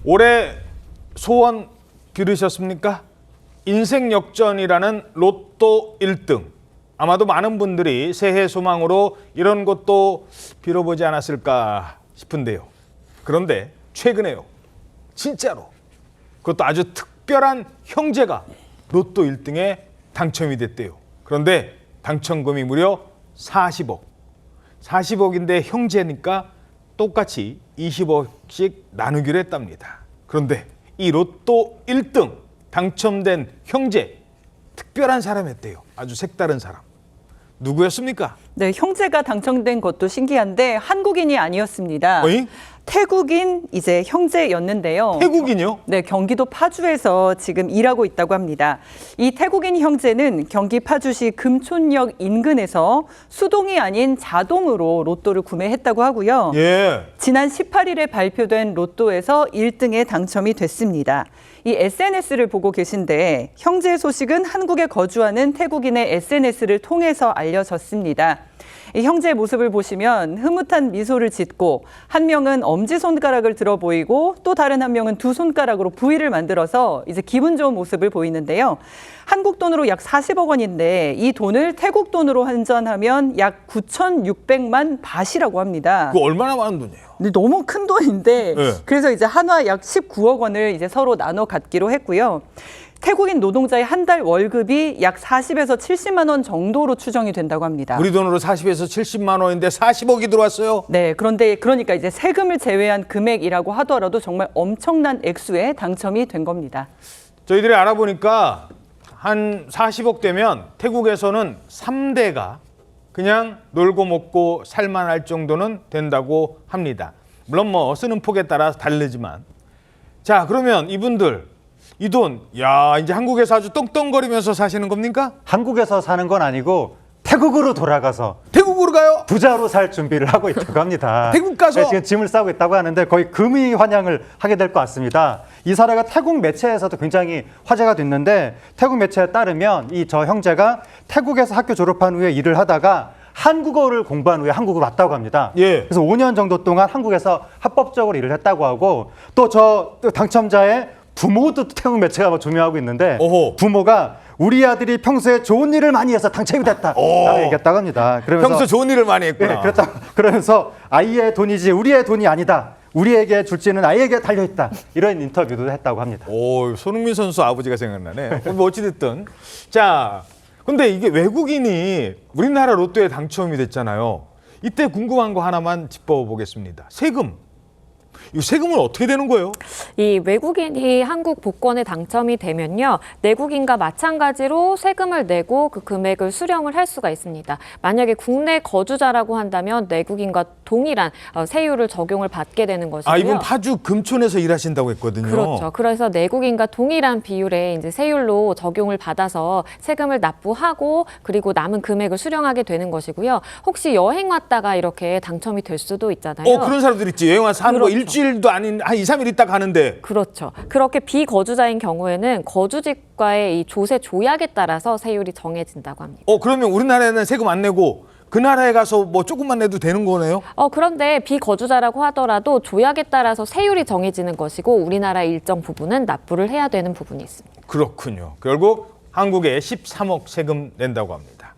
올해 소원 들으셨습니까? 인생 역전이라는 로또 1등. 아마도 많은 분들이 새해 소망으로 이런 것도 빌어보지 않았을까 싶은데요. 그런데 최근에요. 진짜로. 그것도 아주 특별한 형제가 로또 1등에 당첨이 됐대요. 그런데 당첨금이 무려 40억. 40억인데 형제니까 똑같이 20억씩 나누기로 했답니다. 그런데 이 로또 1등 당첨된 형제, 특별한 사람이었대요. 아주 색다른 사람. 누구였습니까? 네, 형제가 당첨된 것도 신기한데 한국인이 아니었습니다. 어잉? 태국인 이제 형제였는데요. 태국인요? 네, 경기도 파주에서 지금 일하고 있다고 합니다. 이 태국인 형제는 경기 파주시 금촌역 인근에서 수동이 아닌 자동으로 로또를 구매했다고 하고요. 예. 지난 18일에 발표된 로또에서 1등에 당첨이 됐습니다. 이 SNS를 보고 계신데 형제의 소식은 한국에 거주하는 태국인의 SNS를 통해서 알려졌습니다. 이 형제의 모습을 보시면 흐뭇한 미소를 짓고 한 명은 엄지손가락을 들어 보이고 또 다른 한 명은 두 손가락으로 V를 만들어서 이제 기분 좋은 모습을 보이는데요. 한국 돈으로 약 40억 원인데 이 돈을 태국 돈으로 환전하면 약 9,600만 바트라고 합니다. 그거 얼마나 많은 돈이에요? 근데 너무 큰 돈인데 네. 그래서 이제 한화 약 19억 원을 이제 서로 나눠 갖기로 했고요. 태국인 노동자의 한 달 월급이 약 40에서 70만 원 정도로 추정이 된다고 합니다. 우리 돈으로 40에서 70만 원인데 40억이 들어왔어요? 네, 그런데 그러니까 이제 세금을 제외한 금액이라고 하더라도 정말 엄청난 액수에 당첨이 된 겁니다. 저희들이 알아보니까 한 40억 되면 태국에서는 3대가 그냥 놀고 먹고 살만할 정도는 된다고 합니다. 물론 뭐 쓰는 폭에 따라 다르지만. 자, 그러면 이분들 이 돈, 야, 이제 한국에서 아주 떵떵거리면서 사시는 겁니까? 한국에서 사는 건 아니고 태국으로 돌아가서 태국으로 가요? 부자로 살 준비를 하고 있다고 합니다. 태국 가서? 네, 지금 짐을 싸고 있다고 하는데 거의 금이 환영을 하게 될 것 같습니다. 이 사례가 태국 매체에서도 굉장히 화제가 됐는데 태국 매체에 따르면 이 저 형제가 태국에서 학교 졸업한 후에 일을 하다가 한국어를 공부한 후에 한국으로 왔다고 합니다. 예. 그래서 5년 정도 동안 한국에서 합법적으로 일을 했다고 하고 또 저 당첨자의 부모도 태국 매체가 뭐 조명하고 있는데 오호. 부모가 우리 아들이 평소에 좋은 일을 많이 해서 당첨이 됐다라고 얘기했다고 합니다. 그러면서 평소 좋은 일을 많이 했구나. 네, 그러면서 아이의 돈이지 우리의 돈이 아니다. 우리에게 줄지는 아이에게 달려있다. 이런 인터뷰도 했다고 합니다. 오, 손흥민 선수 아버지가 생각나네. 뭐 어찌됐든. 자, 근데 이게 외국인이 우리나라 로또에 당첨이 됐잖아요. 이때 궁금한 거 하나만 짚어보겠습니다. 세금. 이 세금은 어떻게 되는 거예요? 이 외국인이 한국 복권에 당첨이 되면요. 내국인과 마찬가지로 세금을 내고 그 금액을 수령을 할 수가 있습니다. 만약에 국내 거주자라고 한다면 내국인과 동일한 세율을 적용을 받게 되는 것이고요. 아, 이분 파주 금촌에서 일하신다고 했거든요. 그렇죠. 그래서 내국인과 동일한 비율의 이제 세율로 적용을 받아서 세금을 납부하고 그리고 남은 금액을 수령하게 되는 것이고요. 혹시 여행 왔다가 이렇게 당첨이 될 수도 있잖아요. 그런 사람들 있지. 여행 와서 사는 거 그렇죠. 일주일도 아닌 한 2, 3일 있다 가는데. 그렇죠. 그렇게 비거주자인 경우에는 거주지과의 이 조세 조약에 따라서 세율이 정해진다고 합니다. 그러면 우리나라에는 세금 안 내고 그 나라에 가서 뭐 조금만 내도 되는 거네요? 그런데 비거주자라고 하더라도 조약에 따라서 세율이 정해지는 것이고 우리나라 일정 부분은 납부를 해야 되는 부분이 있습니다. 그렇군요. 결국 한국에 13억 세금 낸다고 합니다.